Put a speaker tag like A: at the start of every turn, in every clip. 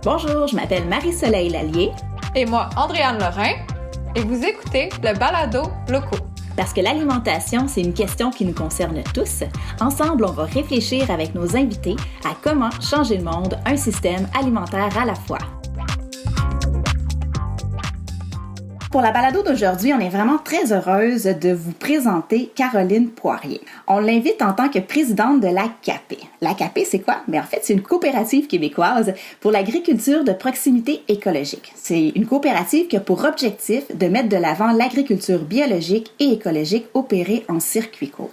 A: Bonjour, je m'appelle Marie-Soleil Lallier.
B: Et moi, Andréane Lorrain. Et vous écoutez le Balado Locaux.
A: Parce que l'alimentation, c'est une question qui nous concerne tous. Ensemble, on va réfléchir avec nos invités à comment changer le monde, un système alimentaire à la fois. Pour la balado d'aujourd'hui, on est vraiment très heureuse de vous présenter Caroline Poirier. On l'invite en tant que présidente de l'ACAPé. L'ACAPé, c'est quoi? En fait, c'est une coopérative québécoise pour l'agriculture de proximité écologique. C'est une coopérative qui a pour objectif de mettre de l'avant l'agriculture biologique et écologique opérée en circuit court.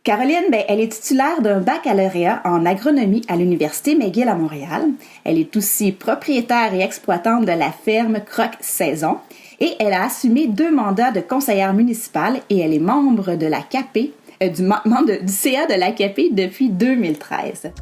A: Caroline, elle est titulaire d'un baccalauréat en agronomie à l'Université McGill à Montréal. Elle est aussi propriétaire et exploitante de la ferme Croque Saison. Et elle a assumé 2 mandats de conseillère municipale et elle est membre de la CAPé, membre du CA de la CAPé depuis 2013.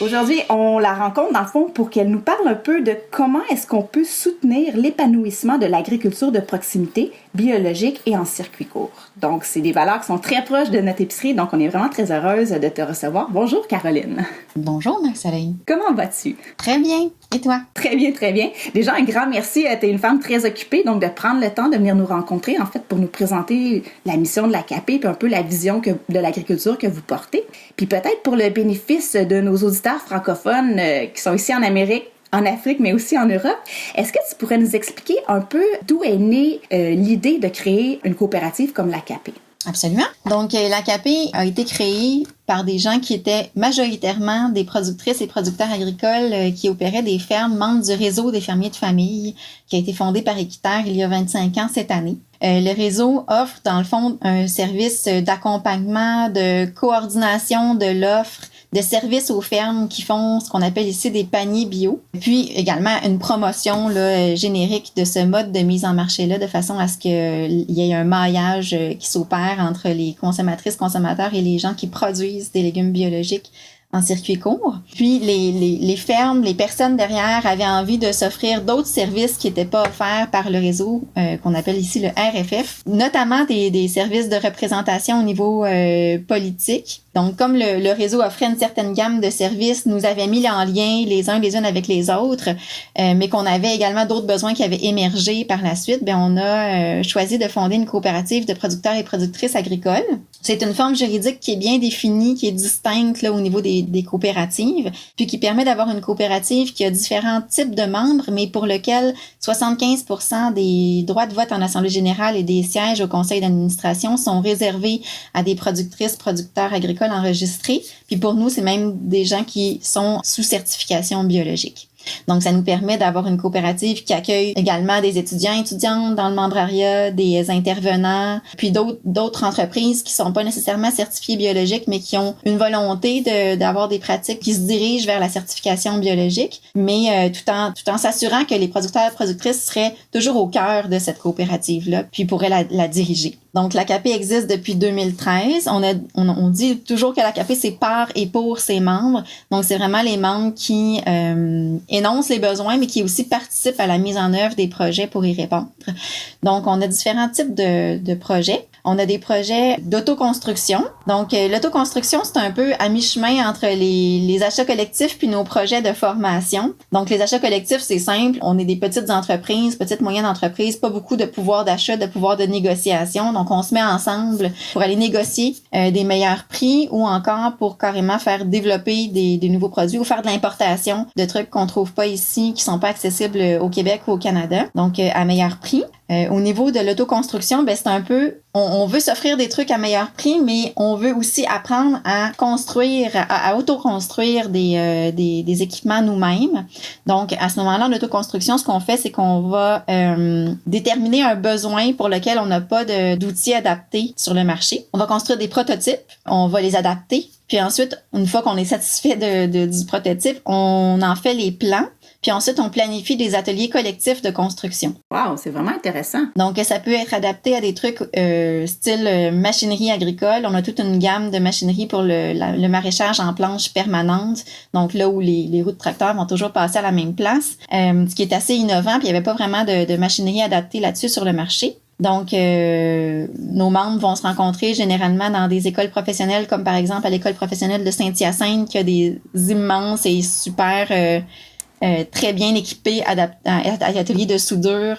A: Aujourd'hui, on la rencontre dans le fond pour qu'elle nous parle un peu de comment est-ce qu'on peut soutenir l'épanouissement de l'agriculture de proximité, biologique et en circuit court. Donc, c'est des valeurs qui sont très proches de notre épicerie, donc on est vraiment très heureuse de te recevoir. Bonjour Caroline.
C: Bonjour Marie-Soleil.
A: Comment vas-tu?
C: Très bien. Et toi?
A: Très bien, très bien. Déjà, un grand merci. Tu es une femme très occupée, donc de prendre le temps de venir nous rencontrer, en fait, pour nous présenter la mission de la CAPé, puis un peu la vision de l'agriculture que vous portez. Puis peut-être pour le bénéfice de nos auditeurs francophones qui sont ici en Amérique, en Afrique, mais aussi en Europe, est-ce que tu pourrais nous expliquer un peu d'où est née l'idée de créer une coopérative comme la CAPé?
C: Absolument. Donc, la CAPé a été créée par des gens qui étaient majoritairement des productrices et producteurs agricoles qui opéraient des fermes, membres du réseau des fermiers de famille, qui a été fondé par Équiterre il y a 25 ans cette année. Le réseau offre, dans le fond, un service d'accompagnement, de coordination de l'offre, de services aux fermes qui font ce qu'on appelle ici des paniers bio. Puis également une promotion générique de ce mode de mise en marché-là, de façon à ce qu'il y ait un maillage qui s'opère entre les consommatrices, consommateurs et les gens qui produisent des légumes biologiques en circuit court. Puis les fermes, les personnes derrière avaient envie de s'offrir d'autres services qui n'étaient pas offerts par le réseau qu'on appelle ici le RFF, notamment des services de représentation au niveau politique. Donc, comme le réseau offrait une certaine gamme de services, nous avait mis en lien les uns les unes avec les autres, mais qu'on avait également d'autres besoins qui avaient émergé par la suite, on a choisi de fonder une coopérative de producteurs et productrices agricoles. C'est une forme juridique qui est bien définie, qui est distincte là, au niveau des coopératives, puis qui permet d'avoir une coopérative qui a différents types de membres, mais pour lequel 75% des droits de vote en Assemblée générale et des sièges au conseil d'administration sont réservés à des productrices, producteurs agricoles enregistrés. Puis pour nous, c'est même des gens qui sont sous certification biologique. Donc, ça nous permet d'avoir une coopérative qui accueille également des étudiants, étudiantes dans le membrariat, des intervenants, puis d'autres entreprises qui sont pas nécessairement certifiées biologiques, mais qui ont une volonté d'avoir des pratiques qui se dirigent vers la certification biologique, mais tout en s'assurant que les producteurs et productrices seraient toujours au cœur de cette coopérative-là, puis pourraient la diriger. Donc, la CAPé existe depuis 2013. On dit toujours que la CAPé, c'est par et pour ses membres. Donc, c'est vraiment les membres qui énoncent les besoins, mais qui aussi participent à la mise en œuvre des projets pour y répondre. Donc, on a différents types de projets. On a des projets d'autoconstruction. Donc, l'autoconstruction, c'est un peu à mi-chemin entre les achats collectifs puis nos projets de formation. Donc, les achats collectifs, c'est simple. On est des petites entreprises, petites moyennes entreprises, pas beaucoup de pouvoir d'achat, de pouvoir de négociation. Donc, on se met ensemble pour aller négocier des meilleurs prix ou encore pour carrément faire développer des nouveaux produits ou faire de l'importation de trucs qu'on trouve pas ici, qui sont pas accessibles au Québec ou au Canada. Donc, à meilleur prix. Au niveau de l'autoconstruction, c'est un peu, on veut s'offrir des trucs à meilleur prix, mais on veut aussi apprendre à construire, à autoconstruire des équipements nous-mêmes. Donc, à ce moment-là, en autoconstruction, ce qu'on fait, c'est qu'on va déterminer un besoin pour lequel on n'a pas d'outils adaptés sur le marché. On va construire des prototypes, on va les adapter, puis ensuite, une fois qu'on est satisfait du prototype, on en fait les plans. Puis ensuite, on planifie des ateliers collectifs de construction.
A: Wow, c'est vraiment intéressant.
C: Donc, ça peut être adapté à des trucs style machinerie agricole. On a toute une gamme de machinerie pour le maraîchage en planche permanente. Donc, là où les roues de tracteur vont toujours passer à la même place. Ce qui est assez innovant, puis il n'y avait pas vraiment de machinerie adaptée là-dessus sur le marché. Donc, nos membres vont se rencontrer généralement dans des écoles professionnelles, comme par exemple à l'école professionnelle de Saint-Hyacinthe, qui a des immenses et super très bien équipés ateliers de soudure.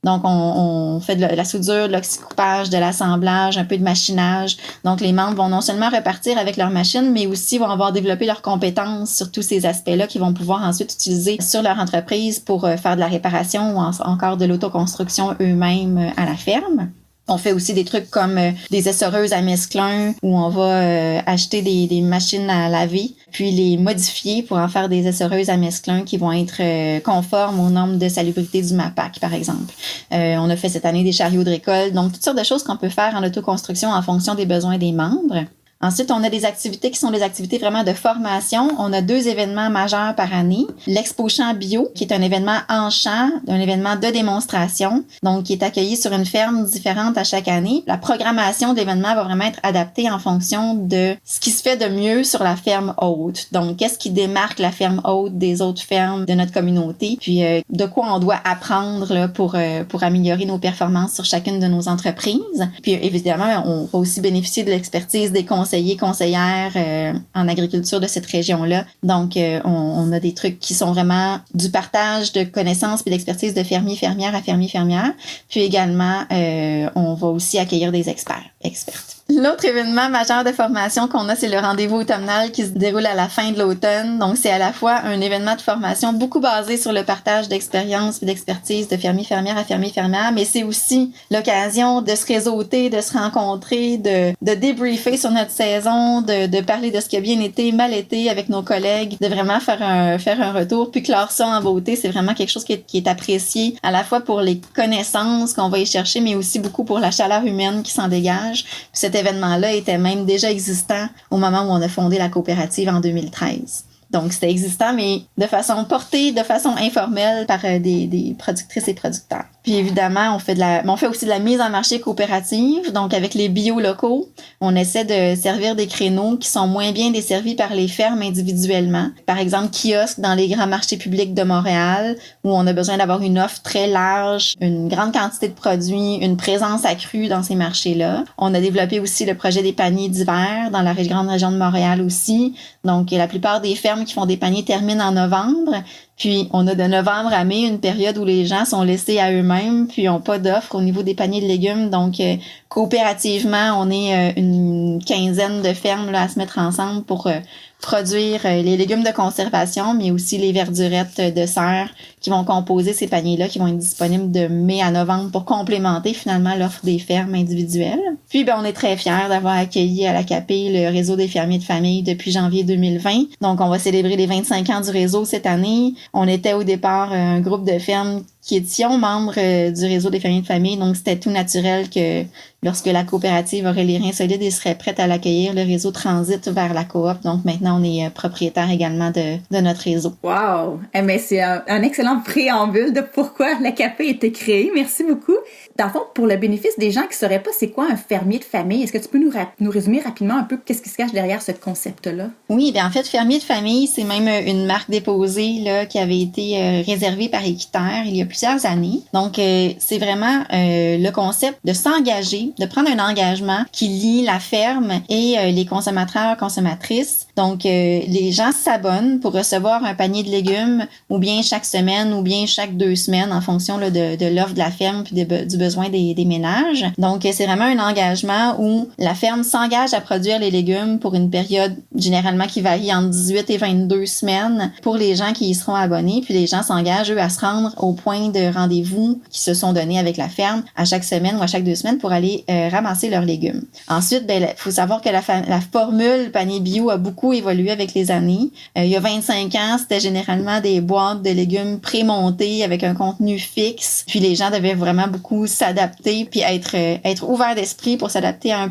C: Donc, on fait de la soudure, de l'oxycoupage, de l'assemblage, un peu de machinage. Donc, les membres vont non seulement repartir avec leur machine, mais aussi vont avoir développé leurs compétences sur tous ces aspects-là qu'ils vont pouvoir ensuite utiliser sur leur entreprise pour faire de la réparation ou encore de l'autoconstruction eux-mêmes à la ferme. On fait aussi des trucs comme des essoreuses à mesclun où on va acheter des machines à laver puis les modifier pour en faire des essoreuses à mesclun qui vont être conformes aux normes de salubrité du MAPAC, par exemple. On a fait cette année des chariots de récolte, donc toutes sortes de choses qu'on peut faire en autoconstruction en fonction des besoins des membres. Ensuite, on a des activités qui sont des activités vraiment de formation. On a 2 événements majeurs par année. L'Expo Champ Bio, qui est un événement en champ, un événement de démonstration, donc qui est accueilli sur une ferme différente à chaque année. La programmation de l'événement va vraiment être adaptée en fonction de ce qui se fait de mieux sur la ferme hôte. Donc, qu'est-ce qui démarque la ferme hôte des autres fermes de notre communauté, puis de quoi on doit apprendre là, pour améliorer nos performances sur chacune de nos entreprises. Puis évidemment, on va aussi bénéficier de l'expertise des conseillères en agriculture de cette région-là. Donc, on a des trucs qui sont vraiment du partage de connaissances puis d'expertise de fermier-fermière à fermier-fermière. Puis également, on va aussi accueillir des expertes. L'autre événement majeur de formation qu'on a, c'est le rendez-vous automnal qui se déroule à la fin de l'automne. Donc, c'est à la fois un événement de formation beaucoup basé sur le partage d'expériences et d'expertise de fermier-fermière à fermier-fermière, mais c'est aussi l'occasion de se réseauter, de se rencontrer, de débriefer sur notre saison, de parler de ce qui a bien été, mal été avec nos collègues, de vraiment faire un retour, puis clore ça en beauté. C'est vraiment quelque chose qui est apprécié à la fois pour les connaissances qu'on va y chercher, mais aussi beaucoup pour la chaleur humaine qui s'en dégage. Puis cet événement-là était même déjà existant au moment où on a fondé la coopérative en 2013. Donc, c'était existant, mais de façon portée, de façon informelle par des productrices et producteurs. Puis évidemment, on fait aussi de la mise en marché coopérative. Donc, avec les bio locaux, on essaie de servir des créneaux qui sont moins bien desservis par les fermes individuellement. Par exemple, kiosques dans les grands marchés publics de Montréal, où on a besoin d'avoir une offre très large, une grande quantité de produits, une présence accrue dans ces marchés-là. On a développé aussi le projet des paniers d'hiver dans la grande région de Montréal aussi. Donc, la plupart des fermes qui font des paniers terminent en novembre. Puis, on a de novembre à mai une période où les gens sont laissés à eux-mêmes, puis n'ont pas d'offres au niveau des paniers de légumes. Donc, coopérativement, on est une quinzaine de fermes là, à se mettre ensemble pour produire les légumes de conservation, mais aussi les verdurettes de serre qui vont composer ces paniers-là, qui vont être disponibles de mai à novembre pour complémenter finalement l'offre des fermes individuelles. Puis, on est très fiers d'avoir accueilli à l'ACAPé le réseau des fermiers de famille depuis janvier 2020. Donc, on va célébrer les 25 ans du réseau cette année. On était au départ un groupe de fermes qui étions membres du réseau des fermiers de famille. Donc, c'était tout naturel que lorsque la coopérative aurait les reins solides et serait prête à l'accueillir, le réseau transite vers la coop. Donc, maintenant, on est propriétaire également de notre réseau.
A: Wow! Mais c'est un excellent préambule de pourquoi l'ACAPé a été créée. Merci beaucoup. Dans le fond, pour le bénéfice des gens qui ne sauraient pas c'est quoi un fermier de famille, est-ce que tu peux nous résumer rapidement un peu qu'est-ce qui se cache derrière ce concept-là?
C: Oui, bien en fait, fermier de famille, c'est même une marque déposée là qui avait été réservée par Équiterre il y a plusieurs années. Donc, c'est vraiment le concept de s'engager, de prendre un engagement qui lie la ferme et les consommateurs, consommatrices. Donc, les gens s'abonnent pour recevoir un panier de légumes ou bien chaque semaine ou bien chaque 2 semaines en fonction là, de l'offre de la ferme puis du besoin des ménages. Donc, c'est vraiment un engagement où la ferme s'engage à produire les légumes pour une période généralement qui varie entre 18 et 22 semaines pour les gens qui y seront abonnés. Puis les gens s'engagent, eux, à se rendre au point de rendez-vous qui se sont donnés avec la ferme à chaque semaine ou à chaque 2 semaines pour aller ramasser leurs légumes. Ensuite, il faut savoir que la formule panier bio a beaucoup évolué avec les années. Il y a 25 ans, c'était généralement des boîtes de légumes pré-montées avec un contenu fixe. Puis les gens devaient vraiment beaucoup s'adapter puis être ouverts d'esprit pour s'adapter à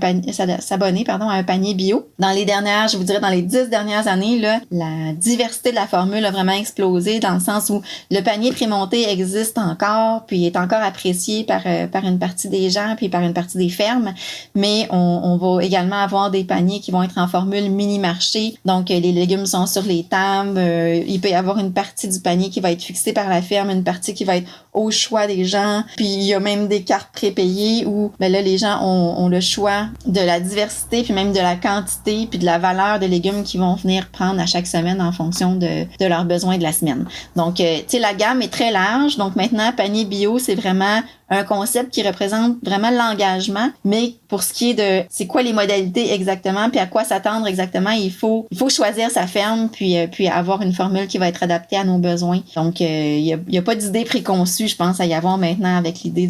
C: s'abonner à un panier bio. Dans les 10 dernières années, là, la diversité de la formule a vraiment explosé dans le sens où le panier pré-monté existe encore puis est encore apprécié par une partie des gens puis par une partie des fermes, mais on va également avoir des paniers qui vont être en formule mini-marché. Donc, les légumes sont sur les tables. Il peut y avoir une partie du panier qui va être fixée par la ferme, une partie qui va être au choix des gens. Puis il y a même des cartes prépayées où ben là les gens ont le choix de la diversité puis même de la quantité puis de la valeur des légumes qu'ils vont venir prendre à chaque semaine en fonction de leurs besoins de la semaine. Donc tu sais la gamme est très large. Donc maintenant panier bio c'est vraiment un concept qui représente vraiment l'engagement, mais pour ce qui est de c'est quoi les modalités exactement, puis à quoi s'attendre exactement, il faut choisir sa ferme, puis avoir une formule qui va être adaptée à nos besoins. Donc il y a pas d'idée préconçue, je pense, à y avoir maintenant avec l'idée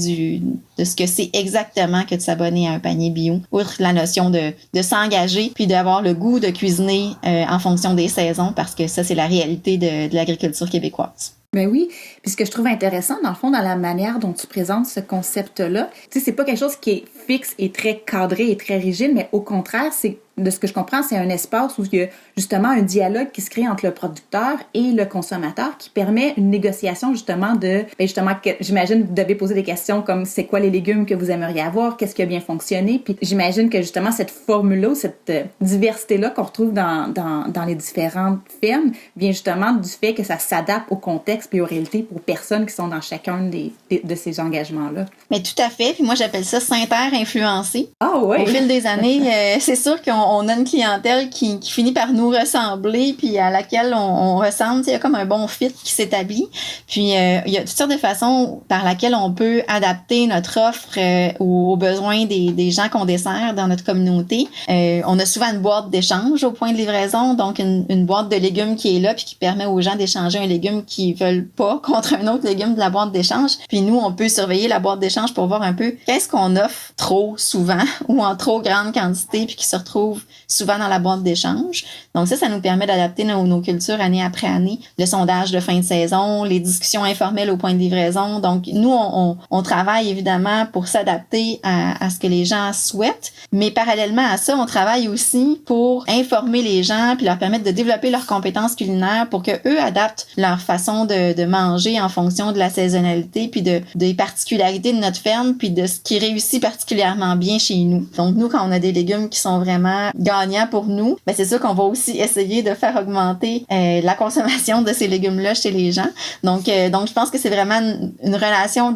C: de ce que c'est exactement que de s'abonner à un panier bio, outre la notion de s'engager, puis d'avoir le goût de cuisiner en fonction des saisons, parce que ça c'est la réalité de l'agriculture québécoise.
A: Ben oui, puis ce que je trouve intéressant, dans le fond, dans la manière dont tu présentes ce concept-là, tu sais, c'est pas quelque chose qui est fixe et très cadré et très rigide, mais au contraire, c'est de ce que je comprends, c'est un espace où il y a justement un dialogue qui se crée entre le producteur et le consommateur qui permet une négociation justement que j'imagine vous devez poser des questions comme c'est quoi les légumes que vous aimeriez avoir, qu'est-ce qui a bien fonctionné, puis j'imagine que justement cette formule-là, cette diversité-là qu'on retrouve dans les différentes fermes vient justement du fait que ça s'adapte au contexte puis aux réalités aux personnes qui sont dans chacun de ces engagements-là.
C: Mais tout à fait, puis moi j'appelle ça Saint-Terre influencé.
A: Ah oui!
C: Au fil des années, c'est sûr qu'on a une clientèle qui finit par nous ressembler, puis à laquelle on ressemble. Il y a comme un bon fit qui s'établit. Puis il y a toutes sortes de façons par laquelle on peut adapter notre offre aux besoins des gens qu'on dessert dans notre communauté. On a souvent une boîte d'échange au point de livraison, donc une boîte de légumes qui est là puis qui permet aux gens d'échanger un légume qu'ils veulent pas contre un autre légume de la boîte d'échange. Puis nous, on peut surveiller la boîte d'échange pour voir un peu qu'est-ce qu'on offre trop souvent ou en trop grande quantité puis qui se retrouve souvent dans la boîte d'échange. Donc ça nous permet d'adapter nos cultures année après année. Le sondage de fin de saison, les discussions informelles au point de livraison. Donc nous, on travaille évidemment pour s'adapter à ce que les gens souhaitent, mais parallèlement à ça, on travaille aussi pour informer les gens puis leur permettre de développer leurs compétences culinaires pour que eux adaptent leur façon de manger en fonction de la saisonnalité puis des particularités de notre ferme puis de ce qui réussit particulièrement bien chez nous. Donc nous, quand on a des légumes qui sont vraiment gagnants pour nous, ben c'est sûr qu'on va aussi essayer de faire augmenter la consommation de ces légumes-là chez les gens. Donc je pense que c'est vraiment une relation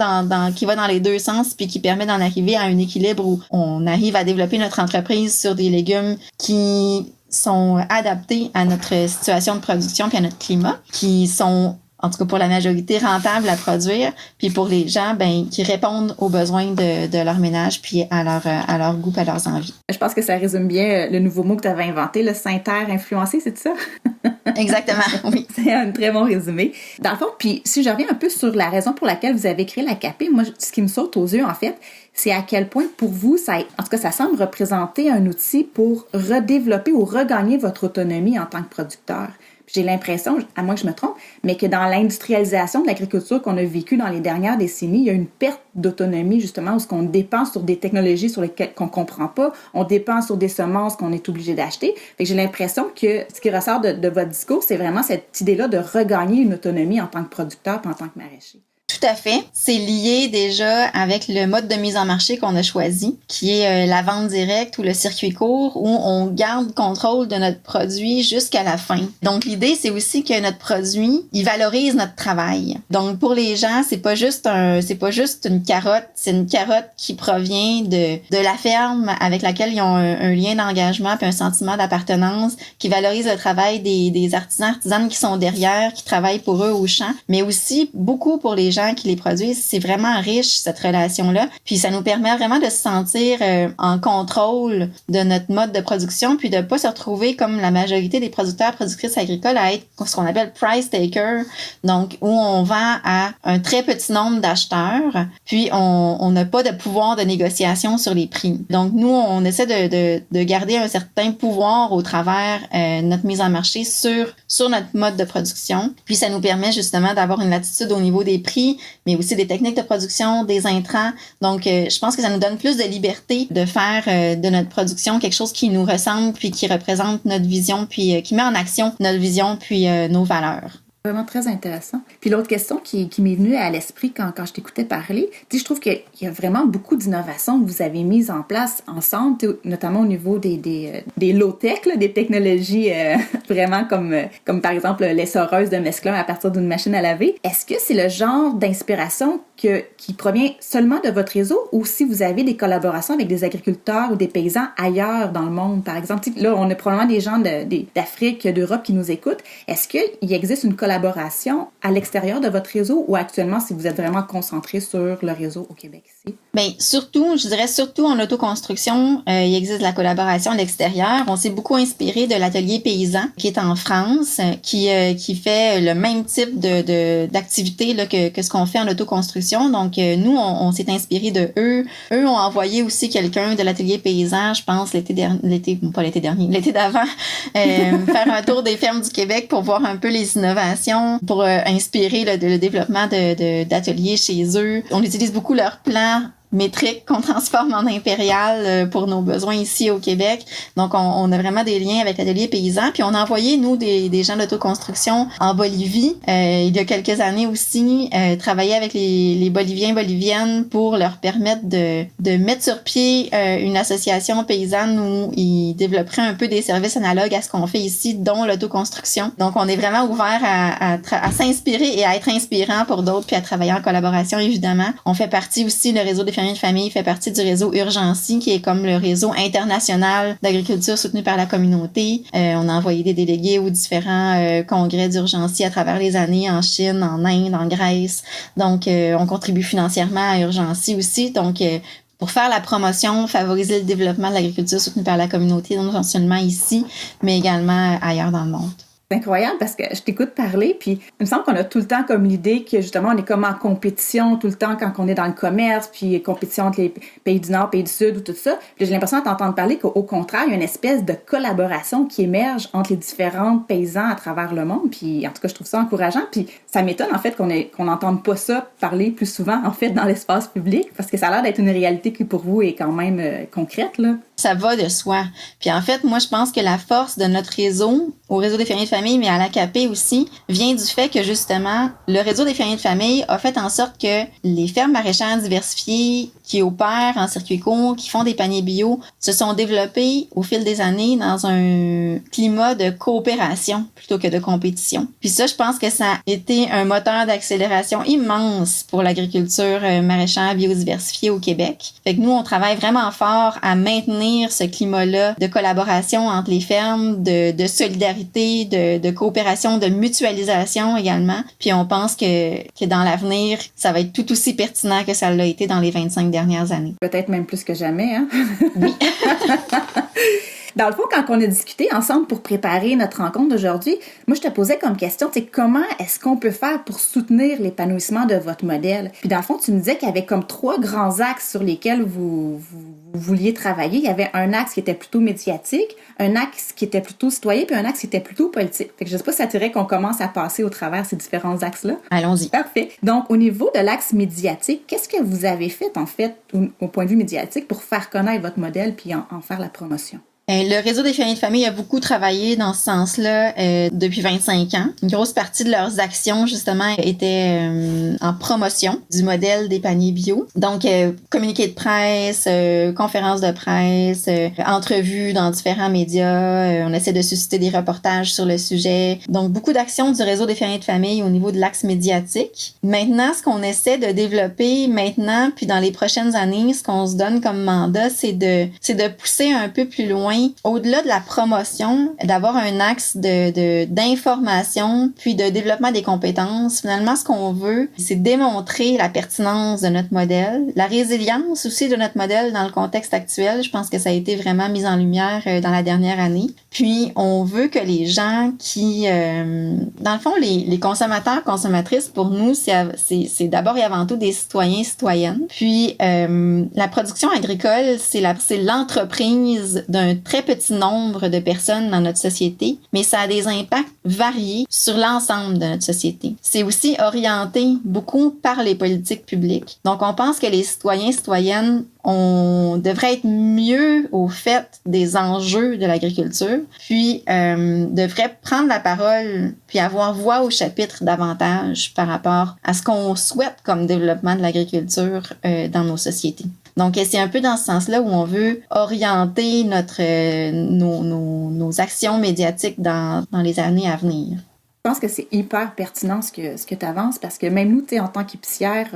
C: qui va dans les deux sens puis qui permet d'en arriver à un équilibre où on arrive à développer notre entreprise sur des légumes qui sont adaptés à notre situation de production puis à notre climat, qui sont en tout cas pour la majorité, rentables à produire, puis pour les gens, ben qui répondent aux besoins de leur ménage, puis à leur goût, à leurs envies.
A: Je pense que ça résume bien le nouveau mot que tu avais inventé, le Saint-Terre influencé, c'est ça?
C: Exactement, oui.
A: C'est un très bon résumé. Dans le fond, puis si je reviens un peu sur la raison pour laquelle vous avez créé l'ACAPé, moi, ce qui me saute aux yeux, en fait, c'est à quel point, pour vous, ça semble représenter un outil pour redévelopper ou regagner votre autonomie en tant que producteur. J'ai l'impression, à moins que je me trompe, mais que dans l'industrialisation de l'agriculture qu'on a vécue dans les dernières décennies, il y a une perte d'autonomie, justement, où on dépense sur des technologies sur lesquelles qu'on comprend pas, on dépense sur des semences qu'on est obligé d'acheter. Fait que j'ai l'impression que ce qui ressort de votre discours, c'est vraiment cette idée-là de regagner une autonomie en tant que producteur et en tant que maraîcher.
C: Tout à fait. C'est lié déjà avec le mode de mise en marché qu'on a choisi, qui est la vente directe ou le circuit court, où on garde contrôle de notre produit jusqu'à la fin. Donc l'idée, c'est aussi que notre produit, il valorise notre travail. Donc pour les gens, c'est pas juste une carotte, c'est une carotte qui provient de la ferme avec laquelle ils ont un lien d'engagement puis un sentiment d'appartenance, qui valorise le travail des artisanes qui sont derrière, qui travaillent pour eux au champ, mais aussi beaucoup pour les gens qui les produisent. C'est vraiment riche, cette relation-là. Puis ça nous permet vraiment de se sentir en contrôle de notre mode de production, puis de pas se retrouver comme la majorité des producteurs, productrices agricoles à être ce qu'on appelle price taker, donc où on vend à un très petit nombre d'acheteurs, puis on n'a pas de pouvoir de négociation sur les prix. Donc nous, on essaie de garder un certain pouvoir au travers notre mise en marché sur notre mode de production. Puis ça nous permet justement d'avoir une latitude au niveau des prix, mais aussi des techniques de production, des intrants. Donc, je pense que ça nous donne plus de liberté de faire de notre production quelque chose qui nous ressemble, puis qui représente notre vision, puis qui met en action notre vision, puis nos valeurs.
A: Vraiment très intéressant. Puis l'autre question qui m'est venue à l'esprit quand je t'écoutais parler, je trouve qu'il y a vraiment beaucoup d'innovations que vous avez mises en place ensemble, notamment au niveau des low-tech, là, des technologies vraiment comme par exemple l'essoreuse de mesclun à partir d'une machine à laver. Est-ce que c'est le genre d'inspiration qui provient seulement de votre réseau ou si vous avez des collaborations avec des agriculteurs ou des paysans ailleurs dans le monde? Par exemple, là, on a probablement des gens d'Afrique, d'Europe qui nous écoutent. Est-ce qu'il existe une collaboration à l'extérieur de votre réseau ou actuellement, si vous êtes vraiment concentré sur le réseau au Québec ici?
C: Bien, je dirais surtout en autoconstruction, il existe de la collaboration à l'extérieur. On s'est beaucoup inspiré de l'atelier paysan qui est en France, qui fait le même type d'activité là, que ce qu'on fait en autoconstruction. Donc, nous, on s'est inspiré de eux. Eux ont envoyé aussi quelqu'un de l'atelier paysan, je pense, l'été d'avant, faire un tour des fermes du Québec pour voir un peu les innovations, pour inspirer le développement d'ateliers chez eux. On utilise beaucoup leurs plans métrique qu'on transforme en impérial pour nos besoins ici au Québec. Donc, on a vraiment des liens avec l'atelier paysan. Puis, on a envoyé, nous, des gens d'autoconstruction en Bolivie. Il y a quelques années aussi, travailler avec les Boliviens et Boliviennes pour leur permettre de mettre sur pied une association paysanne où ils développeraient un peu des services analogues à ce qu'on fait ici, dont l'autoconstruction. Donc, on est vraiment ouvert à s'inspirer et à être inspirant pour d'autres, puis à travailler en collaboration, évidemment. On fait partie aussi, le réseau des fermiers de famille fait partie du réseau Urgency, qui est comme le réseau international d'agriculture soutenu par la communauté. On a envoyé des délégués aux différents congrès d'Urgency à travers les années en Chine, en Inde, en Grèce. Donc, on contribue financièrement à Urgency aussi. Donc, pour faire la promotion, favoriser le développement de l'agriculture soutenue par la communauté, non seulement ici, mais également ailleurs dans le monde.
A: C'est incroyable parce que je t'écoute parler, puis il me semble qu'on a tout le temps comme l'idée que justement on est comme en compétition tout le temps quand on est dans le commerce, puis compétition entre les pays du Nord, pays du Sud ou tout ça. Puis j'ai l'impression de t'entendre parler qu'au contraire, il y a une espèce de collaboration qui émerge entre les différents paysans à travers le monde. Puis en tout cas, je trouve ça encourageant. Puis ça m'étonne en fait qu'on n'entende pas ça parler plus souvent en fait dans l'espace public parce que ça a l'air d'être une réalité qui pour vous est quand même concrète, là.
C: Ça va de soi. Puis en fait, moi, je pense que la force de notre réseau, au réseau des fermiers de famille, mais à l'ACAP aussi, vient du fait que justement, le réseau des fermiers de famille a fait en sorte que les fermes maraîchères diversifiées qui opèrent en circuit court, qui font des paniers bio, se sont développées au fil des années dans un climat de coopération plutôt que de compétition. Puis ça, je pense que ça a été un moteur d'accélération immense pour l'agriculture maraîchère biodiversifiée au Québec. Fait que nous, on travaille vraiment fort à maintenir ce climat-là de collaboration entre les fermes, de solidarité, de coopération, de mutualisation également. Puis on pense que dans l'avenir, ça va être tout aussi pertinent que ça l'a été dans les 25 dernières années.
A: Peut-être même plus que jamais, hein?
C: Oui.
A: Dans le fond, quand on a discuté ensemble pour préparer notre rencontre d'aujourd'hui, moi, je te posais comme question, comment est-ce qu'on peut faire pour soutenir l'épanouissement de votre modèle? Puis dans le fond, tu me disais qu'il y avait comme 3 grands axes sur lesquels vous vouliez travailler. Il y avait un axe qui était plutôt médiatique, un axe qui était plutôt citoyen, puis un axe qui était plutôt politique. Fait que je sais pas si ça tirait qu'on commence à passer au travers ces différents axes-là.
C: Allons-y.
A: Parfait. Donc, au niveau de l'axe médiatique, qu'est-ce que vous avez fait, en fait, au point de vue médiatique, pour faire connaître votre modèle puis en faire la promotion?
C: Le réseau des fermiers de famille a beaucoup travaillé dans ce sens-là depuis 25 ans. Une grosse partie de leurs actions, justement, était en promotion du modèle des paniers bio. Donc, communiqués de presse, conférences de presse, entrevues dans différents médias. On essaie de susciter des reportages sur le sujet. Donc, beaucoup d'actions du réseau des fermiers de famille au niveau de l'axe médiatique. Maintenant, ce qu'on essaie de développer maintenant, puis dans les prochaines années, ce qu'on se donne comme mandat, c'est de pousser un peu plus loin au-delà de la promotion, d'avoir un axe d'information puis de développement des compétences. Finalement, ce qu'on veut, c'est démontrer la pertinence de notre modèle, la résilience aussi de notre modèle dans le contexte actuel. Je pense que ça a été vraiment mis en lumière dans la dernière année. Puis, on veut que les gens qui... dans le fond, les consommateurs, consommatrices, pour nous, c'est d'abord et avant tout des citoyens, citoyennes. Puis, la production agricole, c'est l'entreprise d'un très petit nombre de personnes dans notre société, mais ça a des impacts variés sur l'ensemble de notre société. C'est aussi orienté beaucoup par les politiques publiques. Donc, on pense que les citoyens, citoyennes, on devrait être mieux au fait des enjeux de l'agriculture, puis devrait prendre la parole, puis avoir voix au chapitre davantage par rapport à ce qu'on souhaite comme développement de l'agriculture dans nos sociétés. Donc, c'est un peu dans ce sens-là où on veut orienter nos actions médiatiques dans les années à venir.
A: Je pense que c'est hyper pertinent ce que tu avances parce que même nous, en tant qu'épicière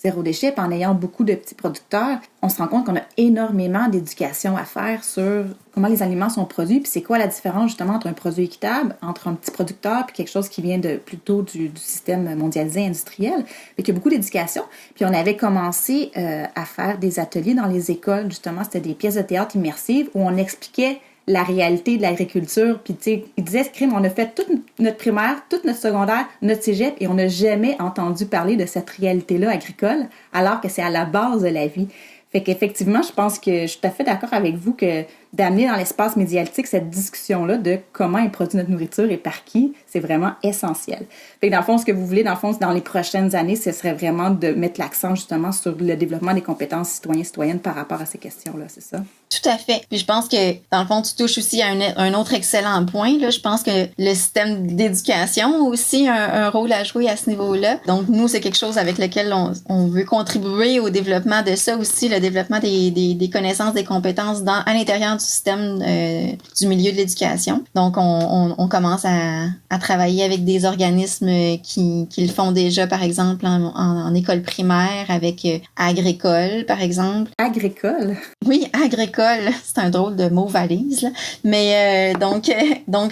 A: zéro déchet, en ayant beaucoup de petits producteurs, on se rend compte qu'on a énormément d'éducation à faire sur comment les aliments sont produits, puis c'est quoi la différence justement entre un produit équitable, entre un petit producteur puis quelque chose qui vient plutôt du système mondialisé industriel. Fait qu'il y a beaucoup d'éducation. Puis on avait commencé à faire des ateliers dans les écoles, justement, c'était des pièces de théâtre immersives où on expliquait la réalité de l'agriculture. Puis, tu sais, il disait, crime, on a fait toute notre primaire, toute notre secondaire, notre cégep, et on n'a jamais entendu parler de cette réalité-là agricole, alors que c'est à la base de la vie. Fait qu'effectivement, je pense que je suis tout à fait d'accord avec vous que d'amener dans l'espace médiatique cette discussion-là de comment est produite notre nourriture et par qui, c'est vraiment essentiel. Fait que dans le fond, ce que vous voulez, dans les prochaines années, ce serait vraiment de mettre l'accent justement sur le développement des compétences citoyennes par rapport à ces questions-là, c'est ça?
C: Tout à fait. Puis je pense que, dans le fond, tu touches aussi à un autre excellent point. Là. Je pense que le système d'éducation a aussi un rôle à jouer à ce niveau-là. Donc, nous, c'est quelque chose avec lequel on veut contribuer au développement de ça aussi, le développement des connaissances, des compétences à l'intérieur du système du milieu de l'éducation. Donc, on commence à travailler avec des organismes qui le font déjà, par exemple, en école primaire, avec Agricole, par exemple.
A: Agricole?
C: Oui, Agricole. C'est un drôle de mot valise, là. Mais donc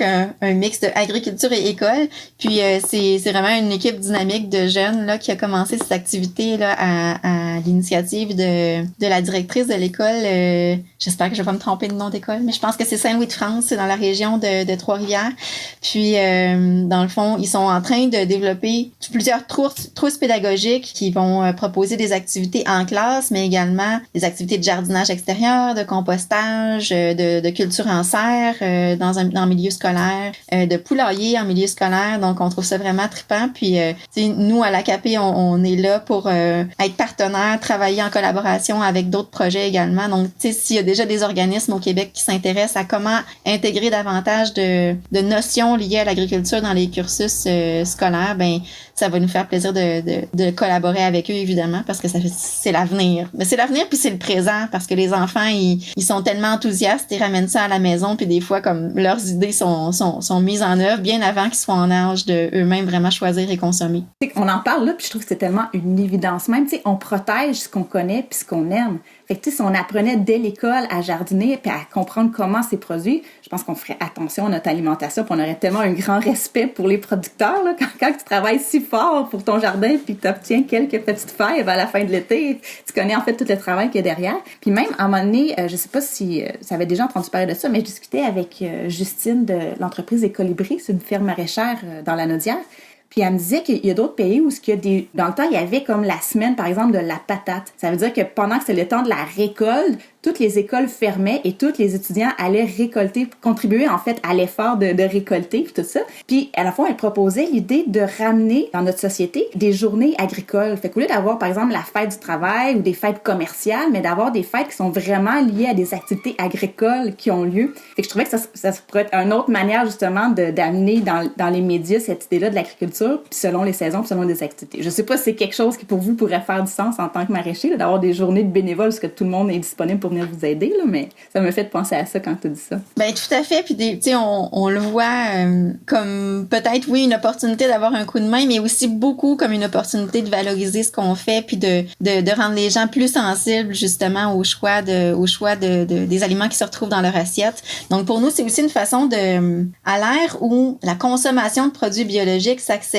C: un mix de agriculture et école. Puis c'est vraiment une équipe dynamique de jeunes là qui a commencé cette activité là à l'initiative de la directrice de l'école. J'espère que je vais pas me tromper de nom d'école, mais je pense que c'est Saint-Louis-de-France, c'est dans la région de Trois-Rivières. Puis dans le fond, ils sont en train de développer plusieurs trousses pédagogiques qui vont proposer des activités en classe, mais également des activités de jardinage extérieur, de compostage, de culture en serre dans le milieu scolaire, de poulailler en milieu scolaire. Donc, on trouve ça vraiment trippant. Puis, nous, à l'ACAP, on est là pour être partenaire, travailler en collaboration avec d'autres projets également. Donc, s'il y a déjà des organismes au Québec qui s'intéressent à comment intégrer davantage de notions liées à l'agriculture dans les cursus scolaires, ben ça va nous faire plaisir de collaborer avec eux, évidemment, parce que c'est l'avenir. Mais c'est l'avenir, puis c'est le présent, parce que les enfants, ils sont tellement enthousiastes, ils ramènent ça à la maison, puis des fois, comme leurs idées sont mises en œuvre bien avant qu'ils soient en âge de eux-mêmes vraiment choisir et consommer.
A: On en parle là, puis je trouve que c'est tellement une évidence. Même, on protège ce qu'on connaît puis ce qu'on aime. Fait que, si on apprenait dès l'école à jardiner puis à comprendre comment c'est produit, je pense qu'on ferait attention à notre alimentation puis on aurait tellement un grand respect pour les producteurs. Là, quand tu travailles si fort pour ton jardin puis que tu obtiens quelques petites fèves à la fin de l'été, tu connais en fait tout le travail qu'il y a derrière. Puis même, à un moment donné, je sais pas si ça avait déjà entendu parler de ça, mais je discutais avec Justine de l'entreprise des Colibris, c'est une ferme maraîchère dans la Naudière. Puis elle me disait qu'il y a d'autres pays où dans le temps, il y avait comme la semaine, par exemple, de la patate. Ça veut dire que pendant que c'est le temps de la récolte, toutes les écoles fermaient et tous les étudiants allaient récolter, contribuer en fait à l'effort de récolter puis tout ça. Puis à la fois, elle proposait l'idée de ramener dans notre société des journées agricoles. Fait qu'au lieu d'avoir par exemple la fête du travail ou des fêtes commerciales, mais d'avoir des fêtes qui sont vraiment liées à des activités agricoles qui ont lieu. Fait que je trouvais que ça pourrait être une autre manière justement d'amener dans les médias cette idée-là de l'agriculture, puis selon les saisons, puis selon des activités. Je sais pas si c'est quelque chose qui pour vous pourrait faire du sens en tant que maraîcher, là, d'avoir des journées de bénévoles parce que tout le monde est disponible pour venir vous aider, là, mais ça me fait penser à ça quand tu dis ça.
C: Ben tout à fait, puis tu sais, on le voit comme peut-être, oui, une opportunité d'avoir un coup de main, mais aussi beaucoup comme une opportunité de valoriser ce qu'on fait, puis de rendre les gens plus sensibles justement au choix des aliments qui se retrouvent dans leur assiette. Donc pour nous, c'est aussi une façon à l'ère où la consommation de produits biologiques s'accélère,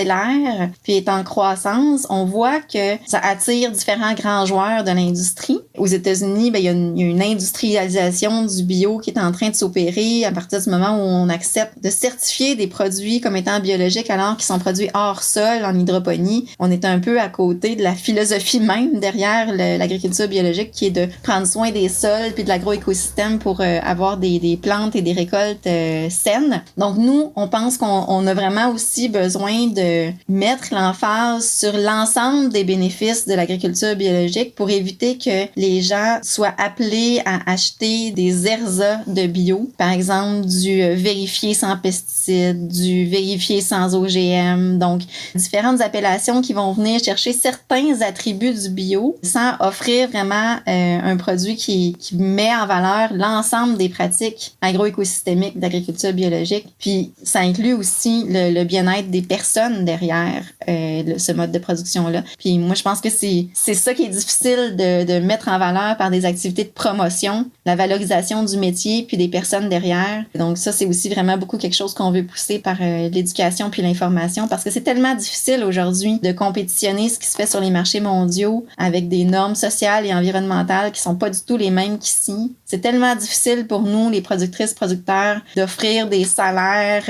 C: puis est en croissance, on voit que ça attire différents grands joueurs de l'industrie. Aux États-Unis, ben il y a y a une industrialisation du bio qui est en train de s'opérer à partir du moment où on accepte de certifier des produits comme étant biologiques alors qu'ils sont produits hors sol, en hydroponie. On est un peu à côté de la philosophie même derrière l'agriculture biologique qui est de prendre soin des sols puis de l'agroécosystème pour avoir des plantes et des récoltes saines. Donc nous, on pense qu'on a vraiment aussi besoin de mettre l'emphase sur l'ensemble des bénéfices de l'agriculture biologique pour éviter que les gens soient appelés à acheter des ersas de bio, par exemple du vérifié sans pesticides, du vérifié sans OGM, donc différentes appellations qui vont venir chercher certains attributs du bio sans offrir vraiment un produit qui met en valeur l'ensemble des pratiques agroécosystémiques d'agriculture biologique. Puis ça inclut aussi le bien-être des personnes derrière ce mode de production-là. Puis moi, je pense que c'est ça qui est difficile de mettre en valeur par des activités de promotion, la valorisation du métier puis des personnes derrière. Donc ça, c'est aussi vraiment beaucoup quelque chose qu'on veut pousser par l'éducation puis l'information parce que c'est tellement difficile aujourd'hui de compétitionner ce qui se fait sur les marchés mondiaux avec des normes sociales et environnementales qui sont pas du tout les mêmes qu'ici. C'est tellement difficile pour nous, les productrices, producteurs, d'offrir des salaires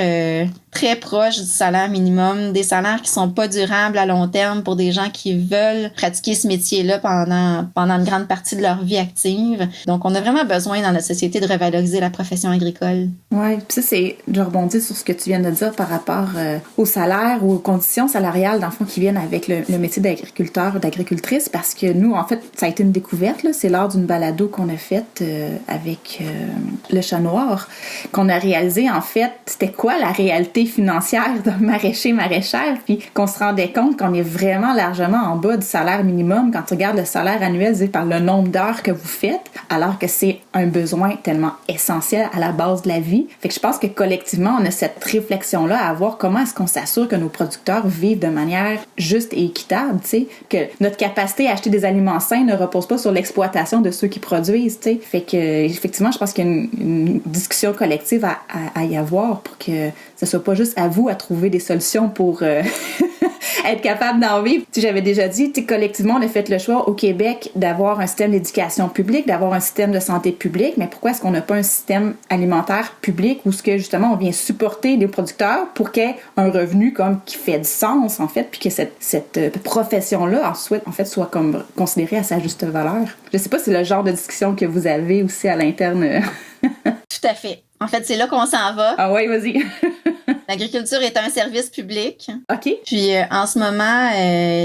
C: très proches du salaire minimum, des salaires qui sont pas durables à long terme pour des gens qui veulent pratiquer ce métier-là pendant une grande partie de leur vie active. Donc, on a vraiment besoin dans notre société de revaloriser la profession agricole.
A: Oui, puis ça, je rebondis sur ce que tu viens de dire par rapport au salaire ou aux conditions salariales, dans le fond, qui viennent avec le métier d'agriculteur ou d'agricultrice, parce que nous, en fait, ça a été une découverte, là. C'est lors d'une balado qu'on a faite avec le Chat Noir, qu'on a réalisé, en fait, c'était quoi la réalité financière d'un maraîcher-maraîchère, puis qu'on se rendait compte qu'on est vraiment largement en bas du salaire minimum quand tu regardes le salaire annuel divisé par le nombre d'heures que vous faites, alors que c'est un besoin tellement essentiel à la base de la vie. Fait que je pense que collectivement, on a cette réflexion-là à voir comment est-ce qu'on s'assure que nos producteurs vivent de manière juste et équitable, tu sais, que notre capacité à acheter des aliments sains ne repose pas sur l'exploitation de ceux qui produisent, tu sais. Fait que, effectivement, je pense qu'il y a une discussion collective à y avoir pour que ce soit pas juste à vous à trouver des solutions pour être capable d'en vivre. Tu sais, j'avais déjà dit, tu sais, collectivement, on a fait le choix au Québec d'avoir un système d'éducation publique, d'avoir un système de santé publique, mais pourquoi est-ce qu'on n'a pas un système alimentaire public où ce que justement on vient supporter les producteurs pour qu'il y ait un revenu comme qui fait du sens en fait, puis que cette profession-là en fait soit comme considérée à sa juste valeur. Je sais pas si c'est le genre de discussion que vous avez aussi à l'interne.
C: Tout à fait. En fait, c'est là qu'on s'en va.
A: Ah ouais, vas-y.
C: L'agriculture est un service public.
A: OK.
C: Puis, en ce moment,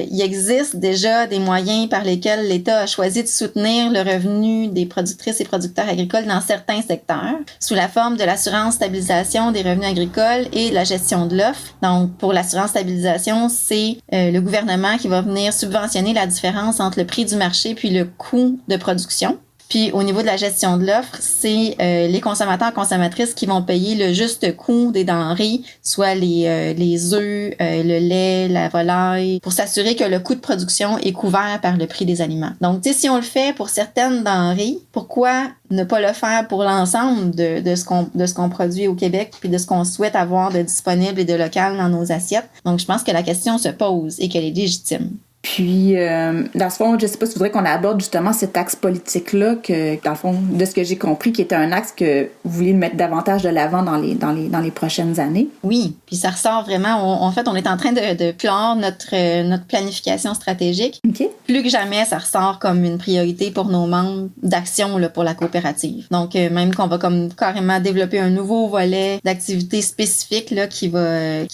C: il existe déjà des moyens par lesquels l'État a choisi de soutenir le revenu des productrices et producteurs agricoles dans certains secteurs, sous la forme de l'assurance stabilisation des revenus agricoles et de la gestion de l'offre. Donc, pour l'assurance stabilisation, c'est le gouvernement qui va venir subventionner la différence entre le prix du marché puis le coût de production. Puis au niveau de la gestion de l'offre, c'est les consommateurs, consommatrices qui vont payer le juste coût des denrées, soit les œufs, le lait, la volaille, pour s'assurer que le coût de production est couvert par le prix des aliments. Donc, tu sais, si on le fait pour certaines denrées, pourquoi ne pas le faire pour l'ensemble de ce qu'on produit au Québec puis de ce qu'on souhaite avoir de disponible et de local dans nos assiettes? Donc, je pense que la question se pose et qu'elle est légitime.
A: Puis, dans le fond, je sais pas si tu voudrais qu'on aborde justement cet axe politique-là, que, dans le fond, de ce que j'ai compris, qui était un axe que vous vouliez mettre davantage de l'avant dans les prochaines années.
C: Oui, puis ça ressort vraiment, en fait, on est en train de clore notre planification stratégique.
A: OK.
C: Plus que jamais, ça ressort comme une priorité pour nos membres d'action là, pour la coopérative. Donc, même qu'on va comme carrément développer un nouveau volet d'activités spécifiques là, qui va